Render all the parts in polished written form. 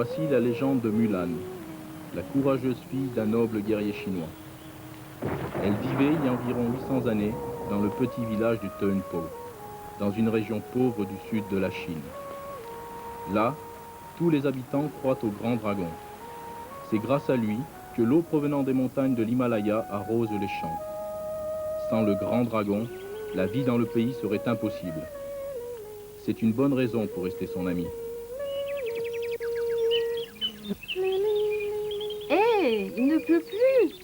Voici la légende de Mulan, la courageuse fille d'un noble guerrier chinois. Elle vivait il y a environ 800 années dans le petit village du Teunpo, dans une région pauvre du sud de la Chine. Là, tous les habitants croient au grand dragon. C'est grâce à lui que l'eau provenant des montagnes de l'Himalaya arrose les champs. Sans le grand dragon, la vie dans le pays serait impossible. C'est une bonne raison pour rester son ami. Hé, il ne pleut plus.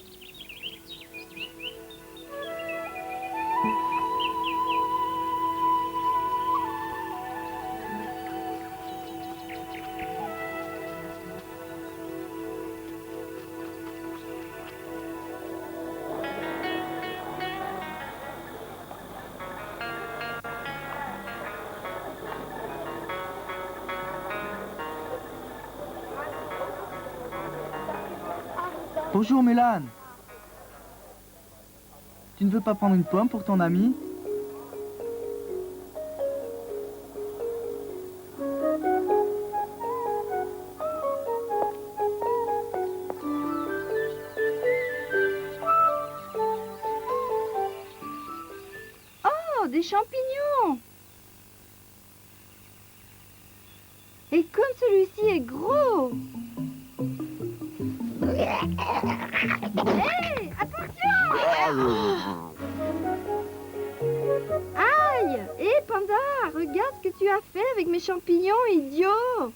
Bonjour Mulan. Tu ne veux pas prendre une pomme pour ton ami? Oh, des champignons. Et comme celui-ci est gros. Hé, attention! Aïe! Hé, Panda, regarde ce que tu as fait avec mes champignons, idiot!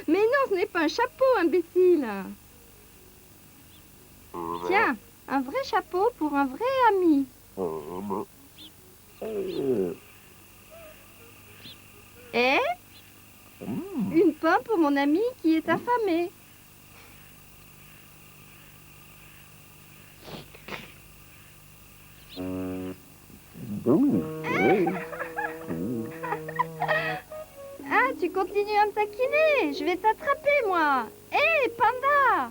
Mais non, ce n'est pas un chapeau, imbécile! Tiens, un vrai chapeau pour un vrai ami. Et une pomme pour mon ami qui est affamé. Ah, tu continues à me taquiner. Je vais t'attraper, moi. Hé, Panda!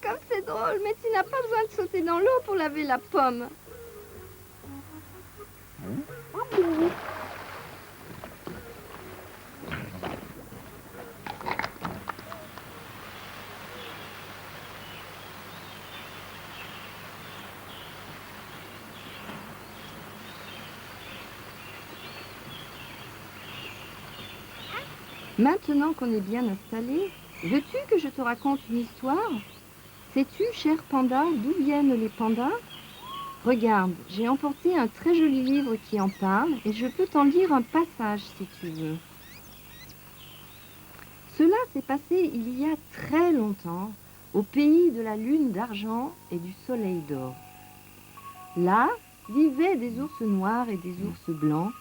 Comme c'est drôle, mais tu n'as pas besoin de sauter dans l'eau pour laver la pomme. Maintenant qu'on est bien installé, veux-tu que je te raconte une histoire? Sais-tu, cher panda, d'où viennent les pandas? Regarde, j'ai emporté un très joli livre qui en parle et je peux t'en lire un passage si tu veux. Cela s'est passé il y a très longtemps, au pays de la lune d'argent et du soleil d'or. Là vivaient des ours noirs et des ours blancs,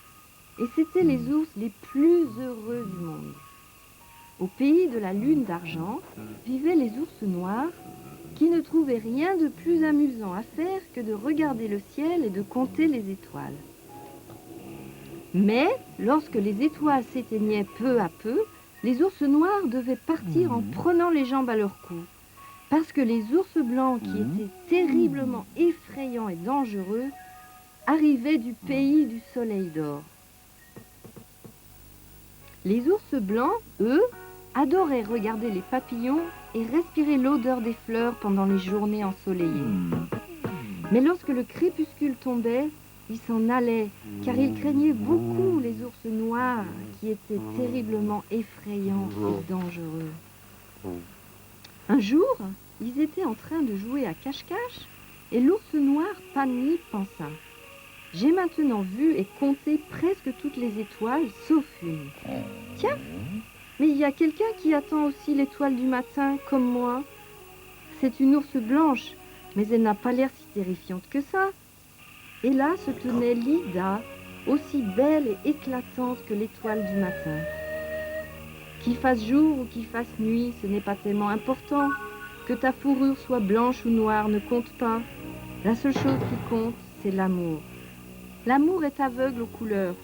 et c'étaient les ours les plus heureux du monde. Au pays de la lune d'argent vivaient les ours noirs qui ne trouvaient rien de plus amusant à faire que de regarder le ciel et de compter les étoiles. Mais lorsque les étoiles s'éteignaient peu à peu, les ours noirs devaient partir en prenant les jambes à leur cou, parce que les ours blancs, qui étaient terriblement effrayants et dangereux, arrivaient du pays du soleil d'or. Les ours blancs, eux, adoraient regarder les papillons et respirer l'odeur des fleurs pendant les journées ensoleillées. Mais lorsque le crépuscule tombait, ils s'en allaient, car ils craignaient beaucoup les ours noirs qui étaient terriblement effrayants et dangereux. Un jour, ils étaient en train de jouer à cache-cache et l'ours noir Pani pensa: « J'ai maintenant vu et compté presque toutes les étoiles, sauf une. Tiens, mais il y a quelqu'un qui attend aussi l'étoile du matin, comme moi. C'est une ours blanche, mais elle n'a pas l'air si terrifiante que ça. » Et là se tenait Lida, aussi belle et éclatante que l'étoile du matin. Qu'il fasse jour ou qu'il fasse nuit, ce n'est pas tellement important. Que ta fourrure soit blanche ou noire ne compte pas. La seule chose qui compte, c'est l'amour. L'amour est aveugle aux couleurs.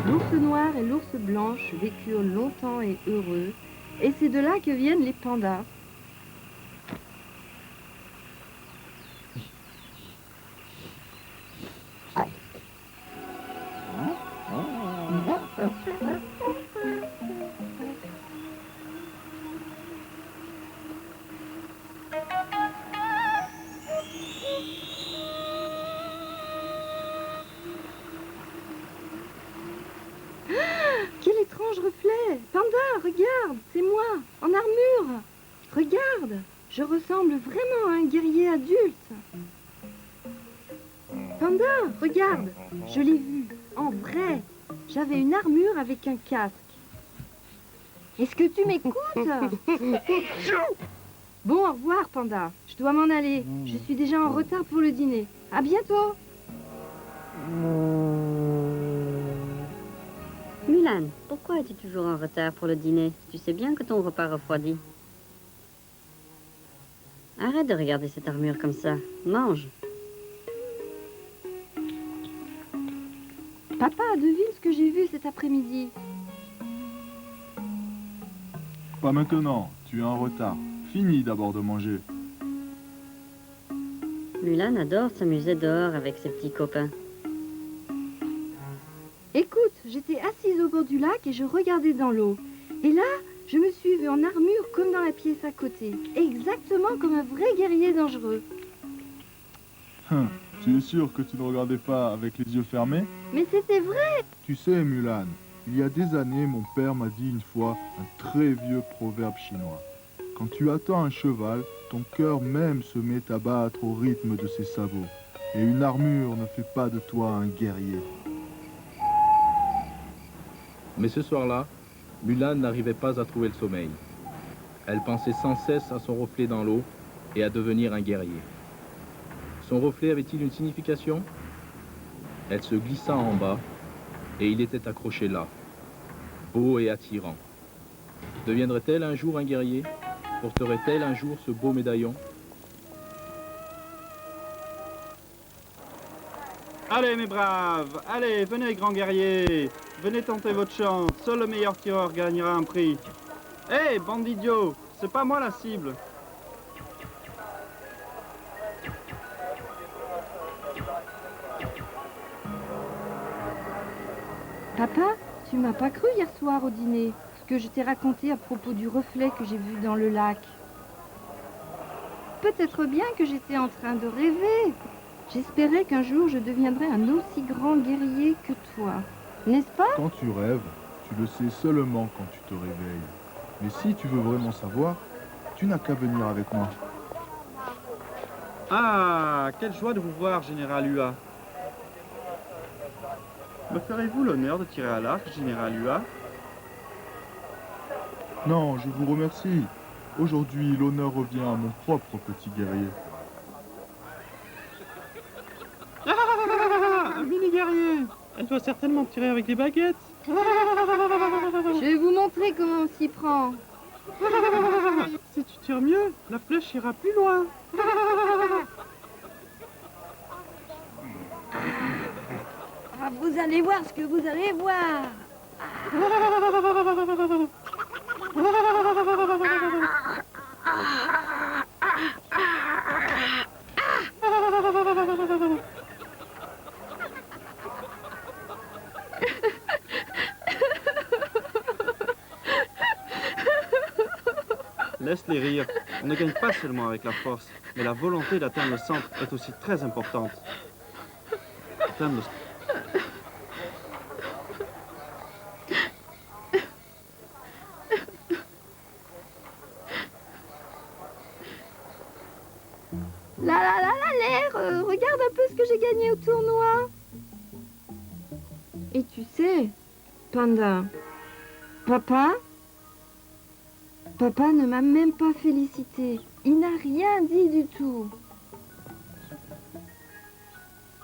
L'ours noir et l'ours blanche vécurent longtemps et heureux, et c'est de là que viennent les pandas. Quel étrange reflet! Panda, regarde, c'est moi, en armure! Regarde, je ressemble vraiment à un guerrier adulte. Panda, regarde, je l'ai vu, en vrai. J'avais une armure avec un casque. Est-ce que tu m'écoutes? Bon, au revoir, Panda. Je dois m'en aller. Je suis déjà en retard pour le dîner. À bientôt! Mulan, pourquoi es-tu toujours en retard pour le dîner? Tu sais bien que ton repas refroidit. Arrête de regarder cette armure comme ça. Mange. Papa, devine ce que j'ai vu cet après-midi. Pas maintenant, tu es en retard. Finis d'abord de manger. Mulan adore s'amuser dehors avec ses petits copains. Écoute, j'étais assise au bord du lac et je regardais dans l'eau. Et là, je me suis vue en armure comme dans la pièce à côté. Exactement comme un vrai guerrier dangereux. Tu es sûr que tu ne regardais pas avec les yeux fermés? Mais c'était vrai! Tu sais, Mulan, il y a des années, mon père m'a dit une fois un très vieux proverbe chinois. Quand tu attends un cheval, ton cœur même se met à battre au rythme de ses sabots. Et une armure ne fait pas de toi un guerrier. Mais ce soir-là, Mulan n'arrivait pas à trouver le sommeil. Elle pensait sans cesse à son reflet dans l'eau et à devenir un guerrier. Son reflet avait-il une signification? Elle se glissa en bas et il était accroché là, beau et attirant. Deviendrait-elle un jour un guerrier? Porterait-elle un jour ce beau médaillon? Allez mes braves, allez, venez grands guerriers, venez tenter votre chance, seul le meilleur tireur gagnera un prix. Hé, bande d'idiots, c'est pas moi la cible. Papa, tu m'as pas cru hier soir au dîner, ce que je t'ai raconté à propos du reflet que j'ai vu dans le lac. Peut-être bien que j'étais en train de rêver. J'espérais qu'un jour je deviendrais un aussi grand guerrier que toi, n'est-ce pas? Quand tu rêves, tu le sais seulement quand tu te réveilles. Mais si tu veux vraiment savoir, tu n'as qu'à venir avec moi. Ah, quelle joie de vous voir, Général Hua. Me ferez-vous l'honneur de tirer à l'arc, Général Hua? Non, je vous remercie. Aujourd'hui, l'honneur revient à mon propre petit guerrier. Un mini-guerrier. Elle doit certainement tirer avec des baguettes. Je vais vous montrer comment on s'y prend. Si tu tires mieux, la flèche ira plus loin. Ah, vous allez voir ce que vous allez voir. Laisse-les rire. On ne gagne pas seulement avec la force, mais la volonté d'atteindre le centre est aussi très importante. Atteindre le... Regarde un peu ce que j'ai gagné au tournoi. Et tu sais, Panda, Papa ne m'a même pas félicité. Il n'a rien dit du tout.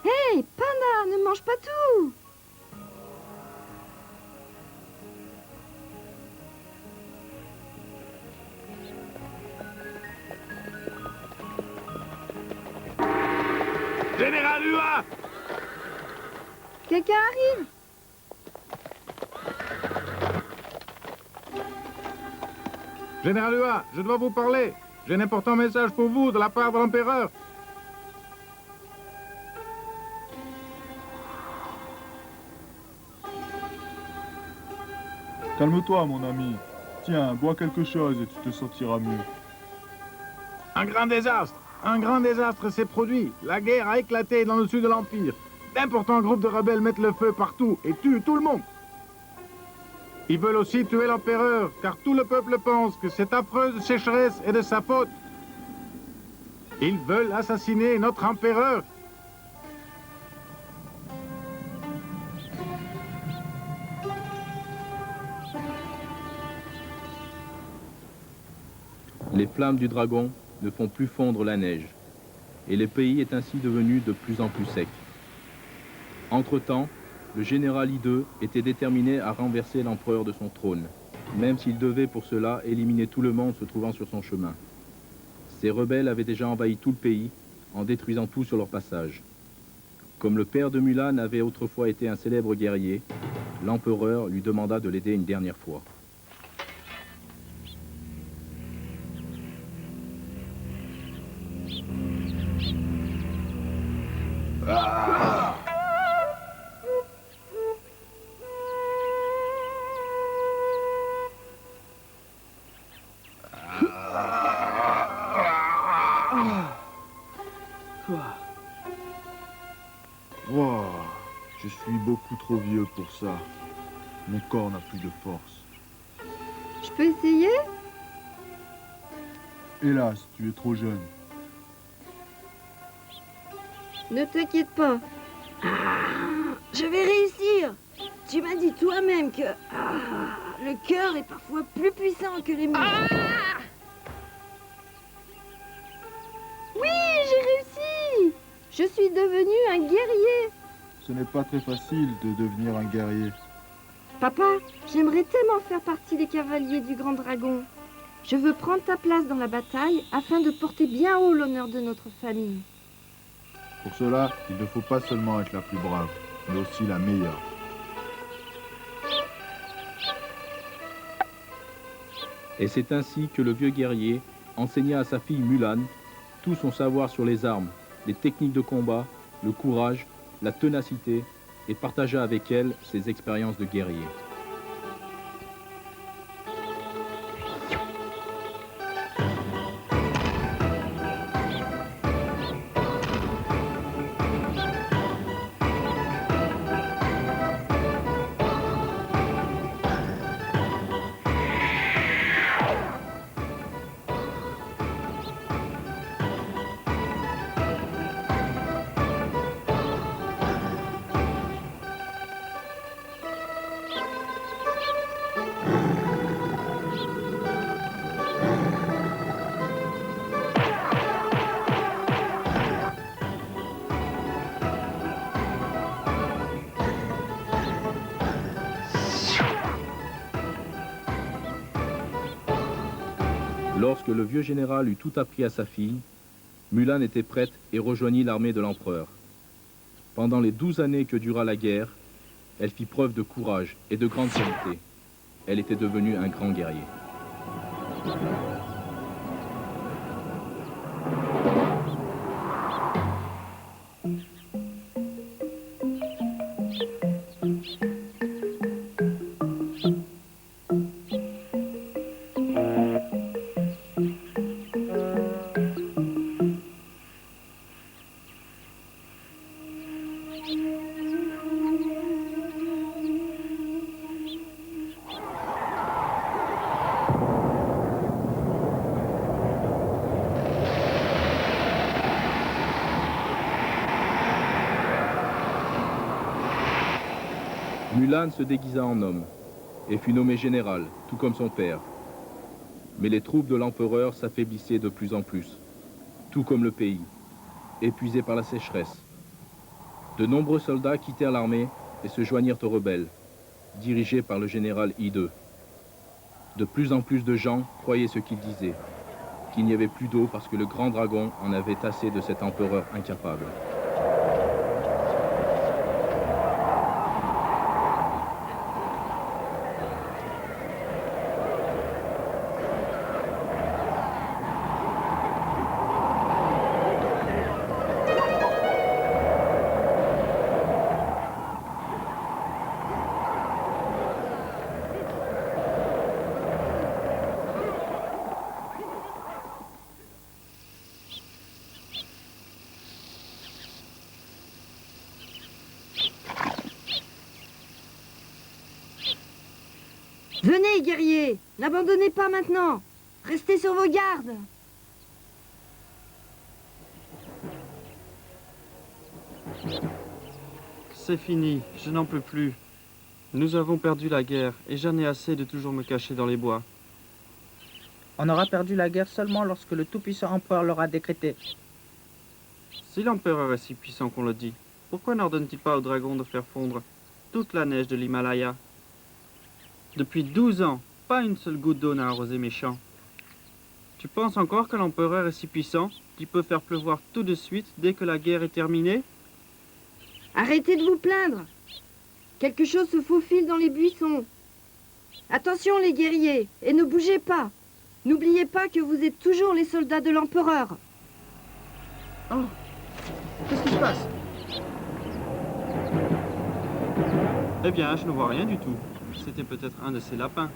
Hé, Panda, ne mange pas tout. Général Hua! Quelqu'un arrive! Général Hua, je dois vous parler. J'ai un important message pour vous de la part de l'empereur. Calme-toi, mon ami. Tiens, bois quelque chose et tu te sentiras mieux. Un grand désastre s'est produit. La guerre a éclaté dans le sud de l'Empire. D'importants groupes de rebelles mettent le feu partout et tuent tout le monde. Ils veulent aussi tuer l'empereur, car tout le peuple pense que cette affreuse sécheresse est de sa faute. Ils veulent assassiner notre empereur. Les flammes du dragon ne font plus fondre la neige, et le pays est ainsi devenu de plus en plus sec. Entre-temps, le général I2 était déterminé à renverser l'empereur de son trône, même s'il devait pour cela éliminer tout le monde se trouvant sur son chemin. Ces rebelles avaient déjà envahi tout le pays, en détruisant tout sur leur passage. Comme le père de Mulan avait autrefois été un célèbre guerrier, l'empereur lui demanda de l'aider une dernière fois. Wow, je suis beaucoup trop vieux pour ça. Mon corps n'a plus de force. Je peux essayer? Hélas, tu es trop jeune. Ne t'inquiète pas. Je vais réussir. Tu m'as dit toi-même que le cœur est parfois plus puissant que les muscles. Oui, j'ai réussi! Je suis devenu un guerrier. Ce n'est pas très facile de devenir un guerrier. Papa, j'aimerais tellement faire partie des cavaliers du Grand Dragon. Je veux prendre ta place dans la bataille afin de porter bien haut l'honneur de notre famille. Pour cela, il ne faut pas seulement être la plus brave, mais aussi la meilleure. Et c'est ainsi que le vieux guerrier enseigna à sa fille Mulan tout son savoir sur les armes, les techniques de combat, le courage, la ténacité, et partagea avec elle ses expériences de guerrier. Lorsque le vieux général eut tout appris à sa fille, Mulan était prête et rejoignit l'armée de l'empereur. Pendant les 12 années que dura la guerre, elle fit preuve de courage et de grande qualité. Elle était devenue un grand guerrier. Mulan se déguisa en homme et fut nommé général, tout comme son père. Mais les troupes de l'empereur s'affaiblissaient de plus en plus, tout comme le pays, épuisé par la sécheresse. De nombreux soldats quittèrent l'armée et se joignirent aux rebelles, dirigés par le général I2. De plus en plus de gens croyaient ce qu'il disait, qu'il n'y avait plus d'eau parce que le grand dragon en avait assez de cet empereur incapable. Venez, guerriers, n'abandonnez pas maintenant. Restez sur vos gardes. C'est fini, je n'en peux plus. Nous avons perdu la guerre et j'en ai assez de toujours me cacher dans les bois. On aura perdu la guerre seulement lorsque le tout-puissant empereur l'aura décrété. Si l'empereur est si puissant qu'on le dit, pourquoi n'ordonne-t-il pas aux dragons de faire fondre toute la neige de l'Himalaya? Depuis 12 ans, pas une seule goutte d'eau n'a arrosé mes champs. Tu penses encore que l'empereur est si puissant qu'il peut faire pleuvoir tout de suite dès que la guerre est terminée? Arrêtez de vous plaindre. Quelque chose se faufile dans les buissons. Attention les guerriers, et ne bougez pas. N'oubliez pas que vous êtes toujours les soldats de l'empereur. Oh, qu'est-ce qui se passe? Eh bien, je ne vois rien du tout. C'était peut-être un de ces lapins.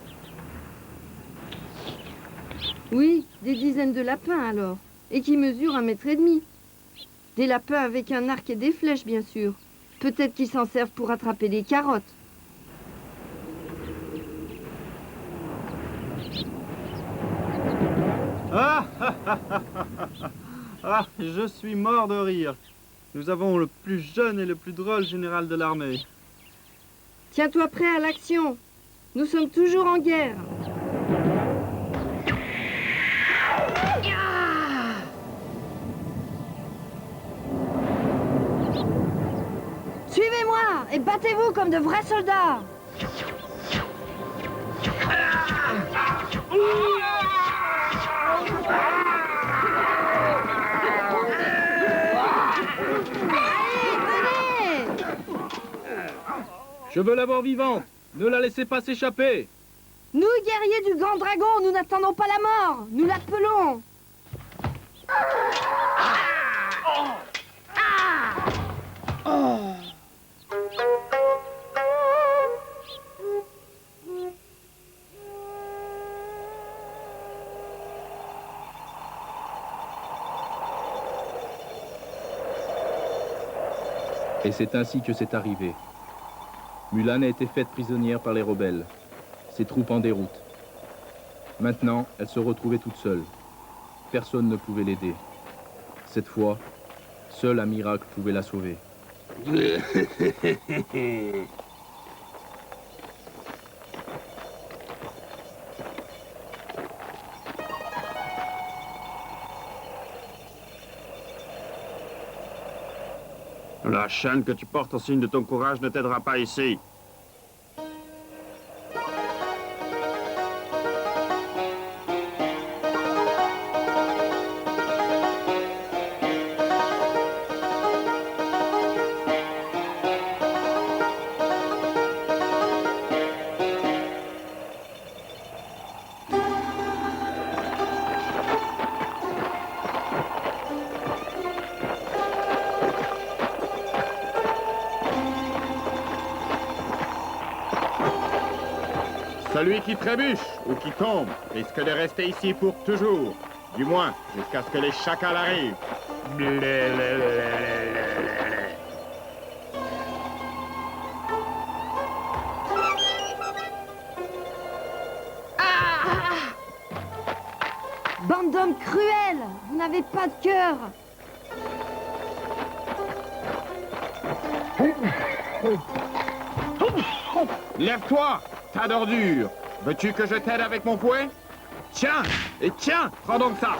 Oui, des dizaines de lapins alors, et qui mesurent 1,5 m. Des lapins avec un arc et des flèches, bien sûr. Peut-être qu'ils s'en servent pour attraper des carottes. Ah, ah, je suis mort de rire. Nous avons le plus jeune et le plus drôle général de l'armée. Tiens-toi prêt à l'action. Nous sommes toujours en guerre. Suivez-moi et battez-vous comme de vrais soldats. Allez, venez! Je veux la voir vivante. Ne la laissez pas s'échapper. Nous, guerriers du Grand Dragon, nous n'attendons pas la mort. Nous l'appelons. Et c'est ainsi que c'est arrivé. Mulan a été faite prisonnière par les rebelles, ses troupes en déroute. Maintenant, elle se retrouvait toute seule. Personne ne pouvait l'aider. Cette fois, seul un miracle pouvait la sauver. La chaîne que tu portes en signe de ton courage ne t'aidera pas ici. Celui qui trébuche ou qui tombe risque de rester ici pour toujours. Du moins, jusqu'à ce que les chacals arrivent. Bande d'hommes cruels, vous n'avez pas de cœur. Lève-toi, tas d'ordures. Veux-tu que je t'aide avec mon fouet? Tiens, et tiens, prends donc ça.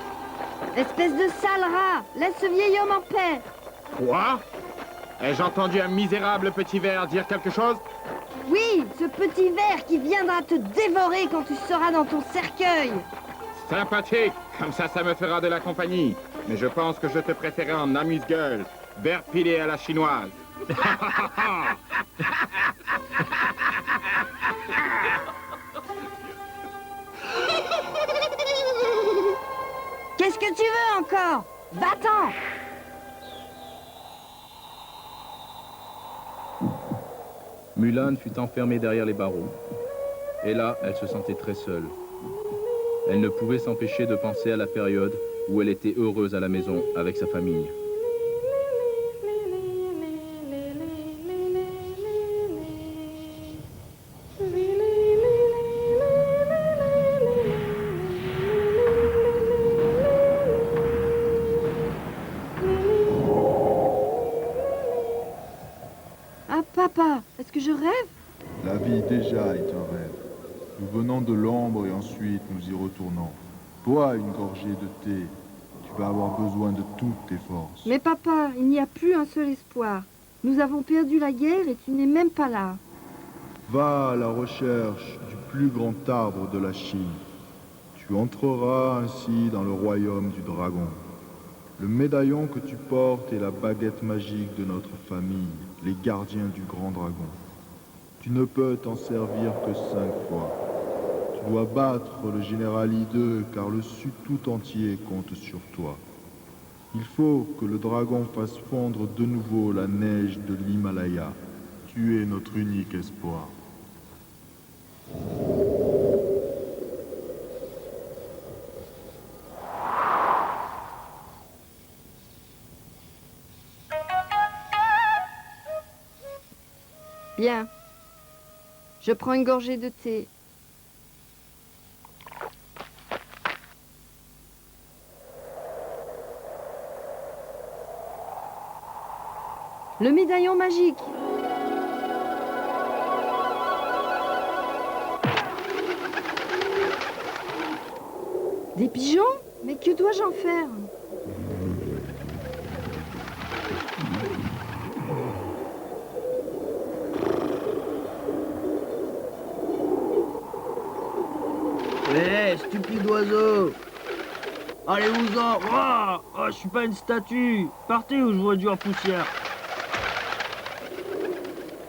Espèce de sale rat, laisse ce vieil homme en paix. Quoi? Ai-je entendu un misérable petit ver dire quelque chose? Oui, ce petit ver qui viendra te dévorer quand tu seras dans ton cercueil. Sympathique, comme ça me fera de la compagnie. Mais je pense que je te préférais en amuse-gueule, ver pilé à la chinoise. Qu'est-ce que tu veux encore? Va-t'en! Mulan fut enfermée derrière les barreaux. Et là, elle se sentait très seule. Elle ne pouvait s'empêcher de penser à la période où elle était heureuse à la maison avec sa famille. que je rêve? La vie déjà est un rêve. Nous venons de l'ombre et ensuite nous y retournons. Bois une gorgée de thé. Tu vas avoir besoin de toutes tes forces. Mais papa, il n'y a plus un seul espoir. Nous avons perdu la guerre et tu n'es même pas là. Va à la recherche du plus grand arbre de la Chine. Tu entreras ainsi dans le royaume du dragon. Le médaillon que tu portes est la baguette magique de notre famille, les gardiens du grand dragon. Tu ne peux t'en servir que 5 fois. Tu dois battre le général I2 car le sud tout entier compte sur toi. Il faut que le dragon fasse fondre de nouveau la neige de l'Himalaya. Tu es notre unique espoir. Bien. Je prends une gorgée de thé. Le médaillon magique. Des pigeons? Mais que dois-je en faire? Hé, stupide oiseau! Allez-vous-en! Je suis pas une statue! Partez ou je vous réduis en poussière!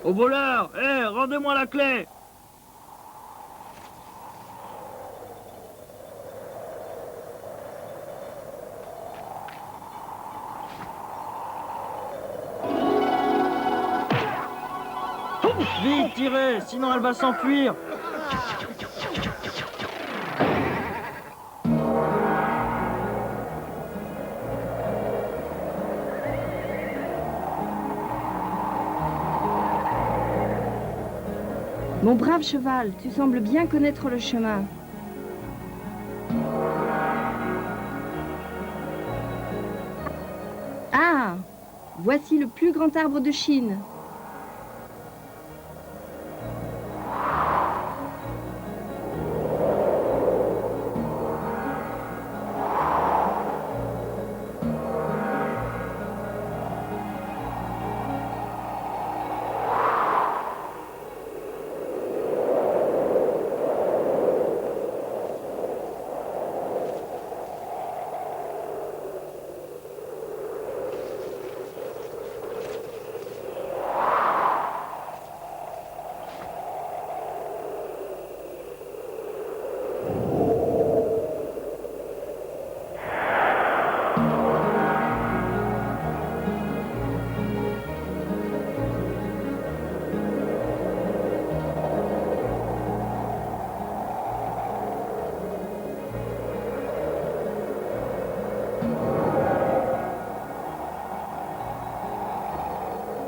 Au voleur! Hé, rendez-moi la clé! Vite, tirez, sinon elle va s'enfuir! Mon brave cheval, tu sembles bien connaître le chemin. Ah, voici le plus grand arbre de Chine.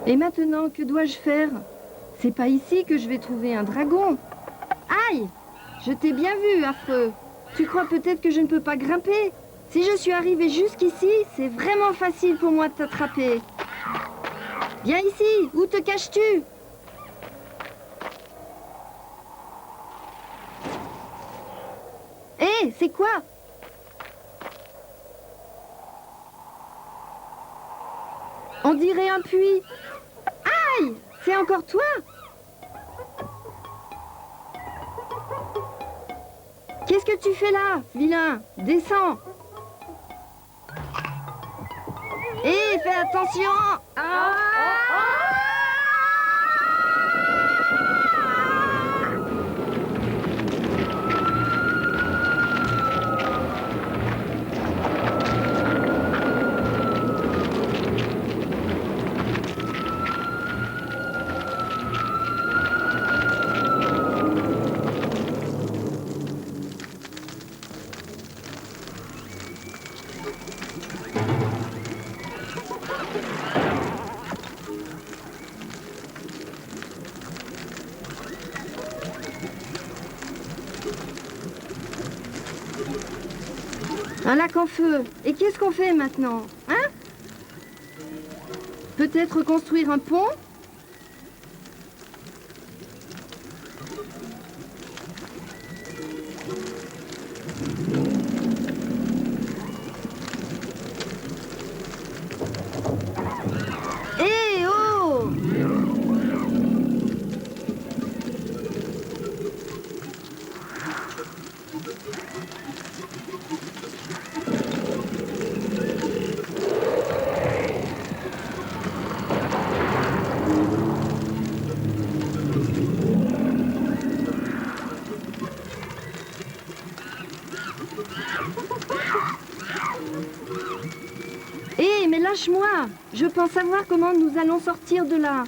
Et maintenant, que dois-je faire? C'est pas ici que je vais trouver un dragon. Aïe! Je t'ai bien vu, affreux. Tu crois peut-être que je ne peux pas grimper? Si je suis arrivé jusqu'ici, c'est vraiment facile pour moi de t'attraper. Viens ici, où te caches-tu? Hé, c'est quoi? On dirait un puits. Aïe! C'est encore toi? Qu'est-ce que tu fais là, vilain? Descends! Hé, fais attention! Ah! Un lac en feu. Et qu'est-ce qu'on fait maintenant? Hein? Peut-être construire un pont? Hé, oh! Hé, mais lâche-moi! Je pense savoir comment nous allons sortir de là.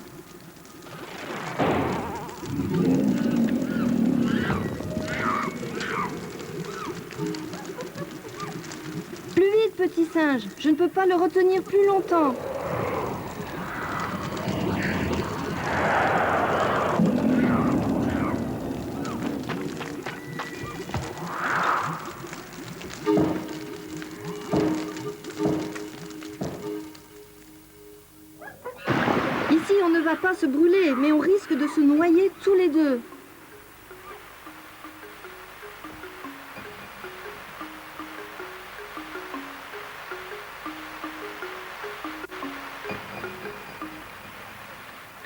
Plus vite, petit singe! Je ne peux pas le retenir plus longtemps. Ici, on ne va pas se brûler, mais on risque de se noyer tous les deux.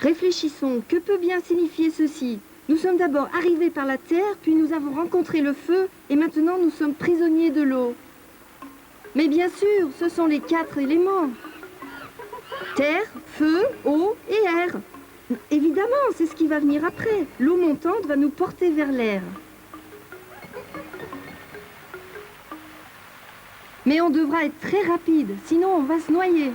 Réfléchissons, que peut bien signifier ceci? Nous sommes d'abord arrivés par la terre, puis nous avons rencontré le feu, et maintenant nous sommes prisonniers de l'eau. Mais bien sûr, ce sont les 4 éléments. Terre, feu, eau et air. Évidemment, c'est ce qui va venir après. L'eau montante va nous porter vers l'air. Mais on devra être très rapide, sinon on va se noyer.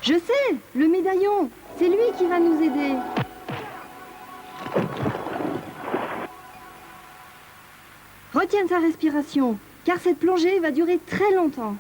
Je sais, le médaillon, c'est lui qui va nous aider. Retiens ta respiration, car cette plongée va durer très longtemps.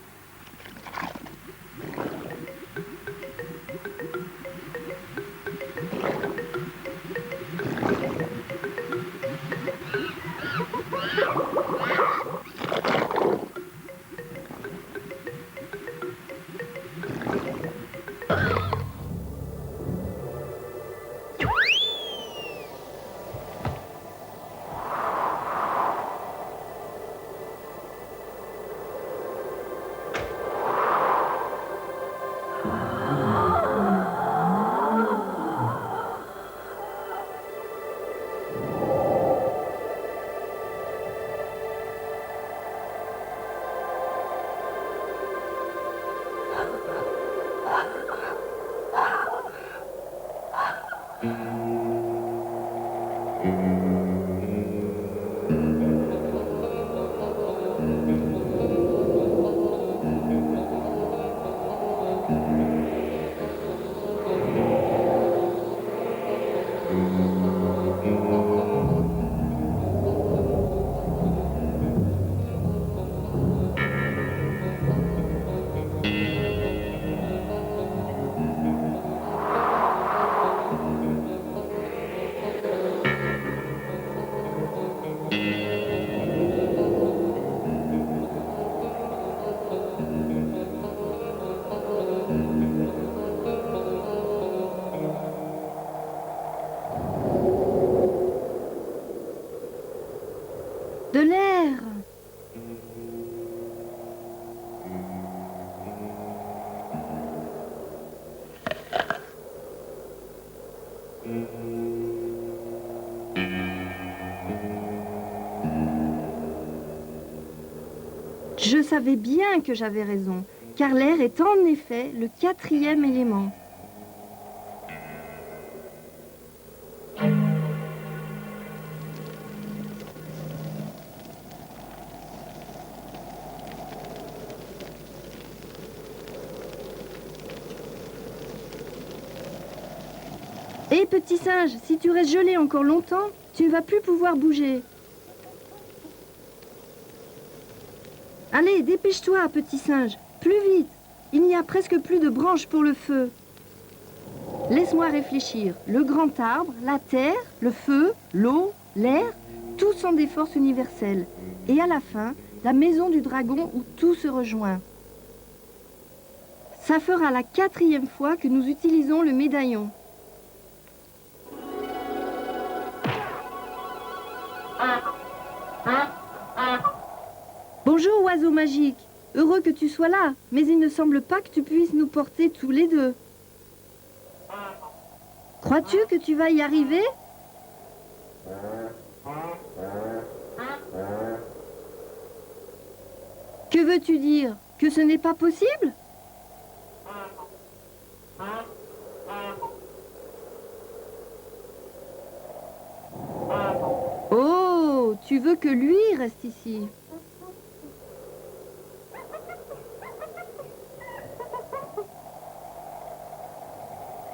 De l'air. Je savais bien que j'avais raison, car l'air est en effet le 4e élément. Hé, petit singe, si tu restes gelé encore longtemps, tu ne vas plus pouvoir bouger. Allez, dépêche-toi, petit singe, plus vite. Il n'y a presque plus de branches pour le feu. Laisse-moi réfléchir. Le grand arbre, la terre, le feu, l'eau, l'air, tous sont des forces universelles. Et à la fin, la maison du dragon où tout se rejoint. Ça fera la 4e fois que nous utilisons le médaillon. Bonjour, oiseau magique. Heureux que tu sois là, mais il ne semble pas que tu puisses nous porter tous les deux. Crois-tu que tu vas y arriver? Que veux-tu dire? Que ce n'est pas possible? Oh, tu veux que lui reste ici?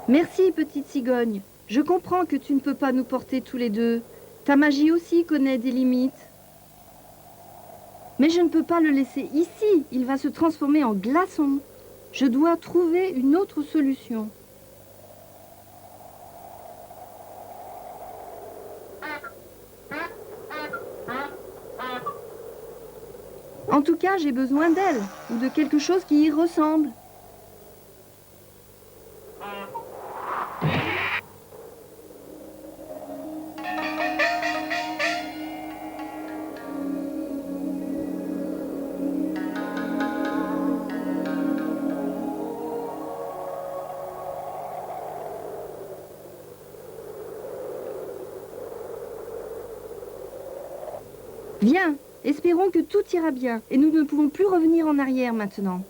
Merci, petite cigogne. Je comprends que tu ne peux pas nous porter tous les deux. Ta magie aussi connaît des limites. Mais je ne peux pas le laisser ici. Il va se transformer en glaçon. Je dois trouver une autre solution. En tout cas, j'ai besoin d'elle, ou de quelque chose qui y ressemble. Viens, espérons que tout ira bien, et nous ne pouvons plus revenir en arrière maintenant.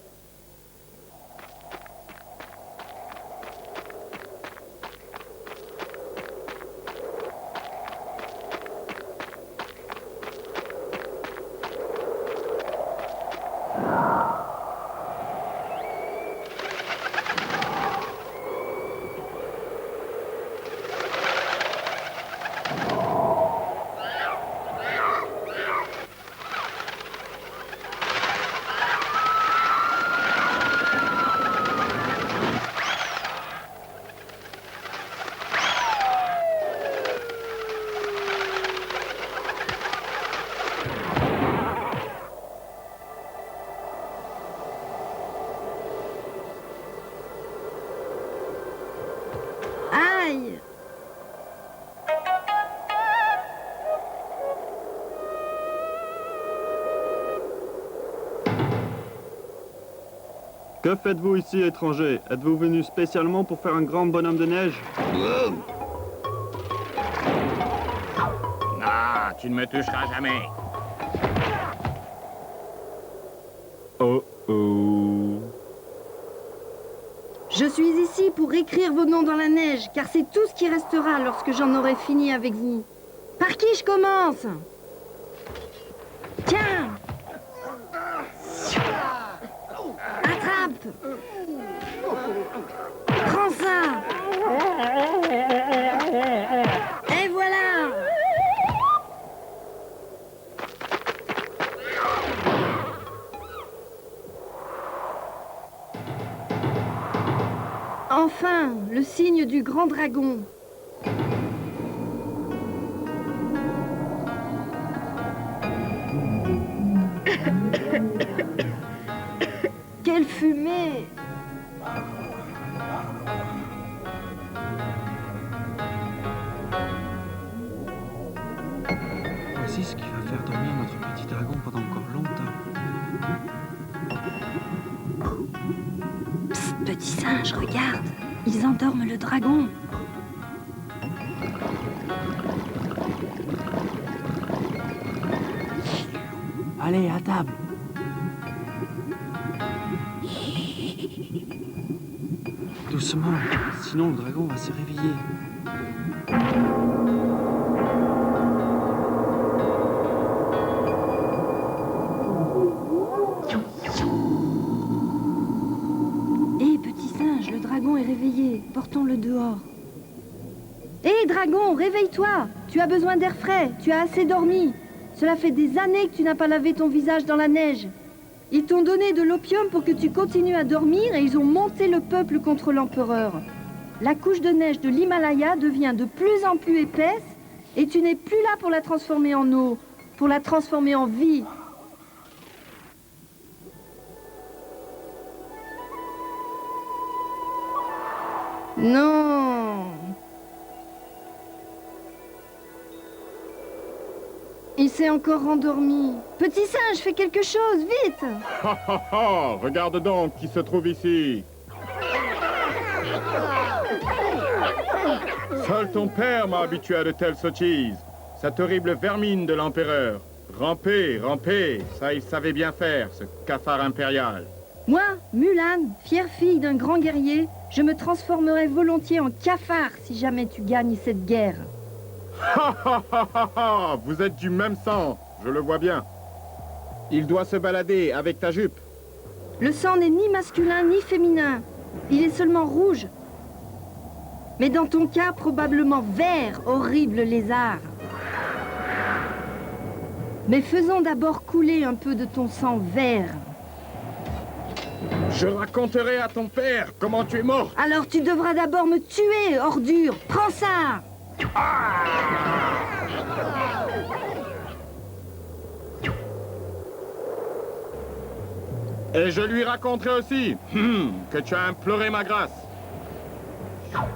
Aïe! Que faites-vous ici, étranger? Êtes-vous venu spécialement pour faire un grand bonhomme de neige? Non, tu ne me toucheras jamais. Oh oh. Je suis ici pour écrire vos noms dans la neige, car c'est tout ce qui restera lorsque j'en aurai fini avec vous. Par qui je commence? Tiens! Attrape! Prends ça! Et voilà! Enfin, le signe du grand dragon. Quelle fumée! Voici ce qui va faire dormir notre petit dragon pendant encore longtemps. Psst, petit singe, regarde. Ils endorment le dragon. Allez, à table. Doucement, sinon le dragon va se réveiller. Hé, petit singe, le dragon est réveillé. Portons-le dehors. Hé, dragon, réveille-toi. Tu as besoin d'air frais. Tu as assez dormi. Cela fait des années que tu n'as pas lavé ton visage dans la neige. Ils t'ont donné de l'opium pour que tu continues à dormir et ils ont monté le peuple contre l'empereur. La couche de neige de l'Himalaya devient de plus en plus épaisse et tu n'es plus là pour la transformer en eau, pour la transformer en vie. Non. Il s'est encore endormi. Petit singe, fais quelque chose, vite! Regarde donc qui se trouve ici. Seul ton père m'a habitué à de telles sottises. Cette horrible vermine de l'empereur. Ramper, ramper, ça il savait bien faire, ce cafard impérial. Moi, Mulan, fière fille d'un grand guerrier, je me transformerai volontiers en cafard si jamais tu gagnes cette guerre. Vous êtes du même sang, je le vois bien. Il doit se balader avec ta jupe. Le sang n'est ni masculin ni féminin. Il est seulement rouge. Mais dans ton cas, probablement vert, horrible lézard. Mais faisons d'abord couler un peu de ton sang vert. Je raconterai à ton père comment tu es mort. Alors tu devras d'abord me tuer, ordure. Prends ça! Et je lui raconterai aussi que tu as imploré ma grâce.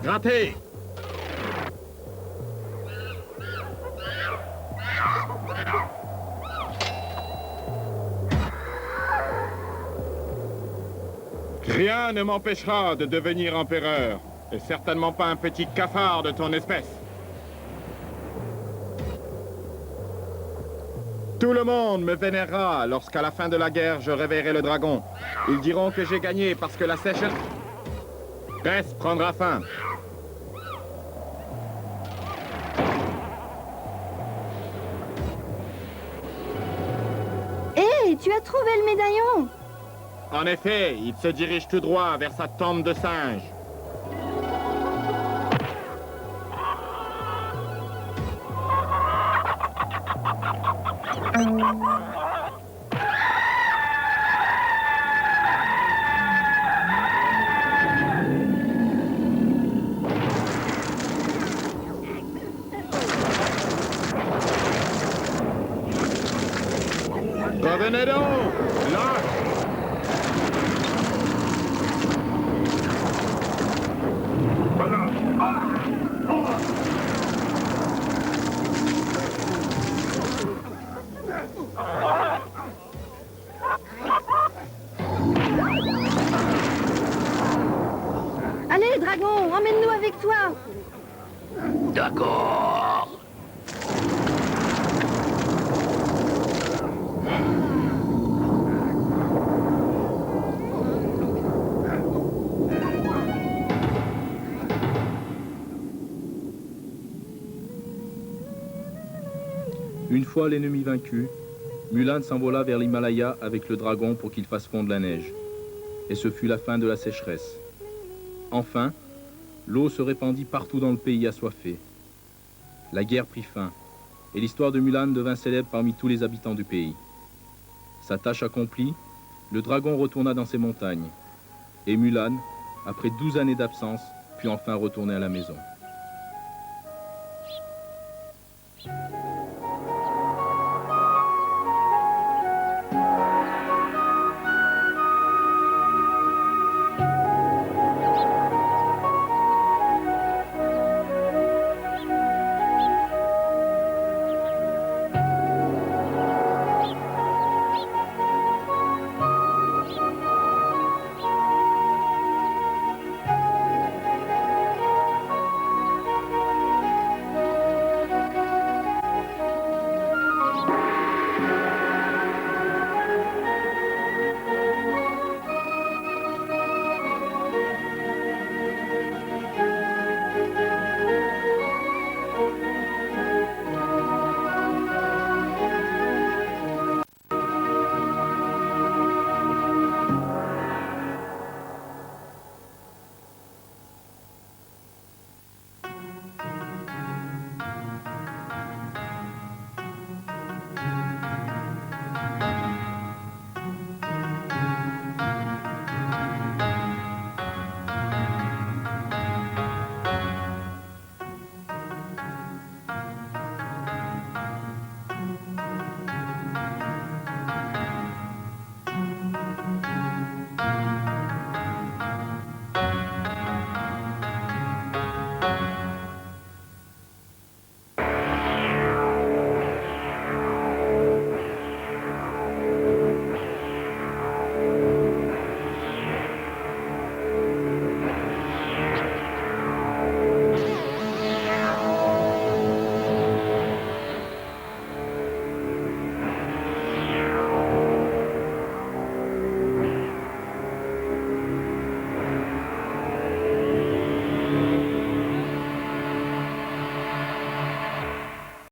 Grattez! Rien ne m'empêchera de devenir empereur, et certainement pas un petit cafard de ton espèce. Tout le monde me vénérera lorsqu'à la fin de la guerre je réveillerai le dragon. Ils diront que j'ai gagné parce que la sécheresse prendra fin. Hé, tu as trouvé le médaillon! En effet, il se dirige tout droit vers sa tombe de singe. Revenez donc! Là! Allez, dragon, emmène-nous avec toi! D'accord. Une fois l'ennemi vaincu, Mulan s'envola vers l'Himalaya avec le dragon pour qu'il fasse fondre la neige. Et ce fut la fin de la sécheresse. Enfin, l'eau se répandit partout dans le pays assoiffé. La guerre prit fin, et l'histoire de Mulan devint célèbre parmi tous les habitants du pays. Sa tâche accomplie, le dragon retourna dans ses montagnes, et Mulan, après 12 années d'absence, put enfin retourner à la maison.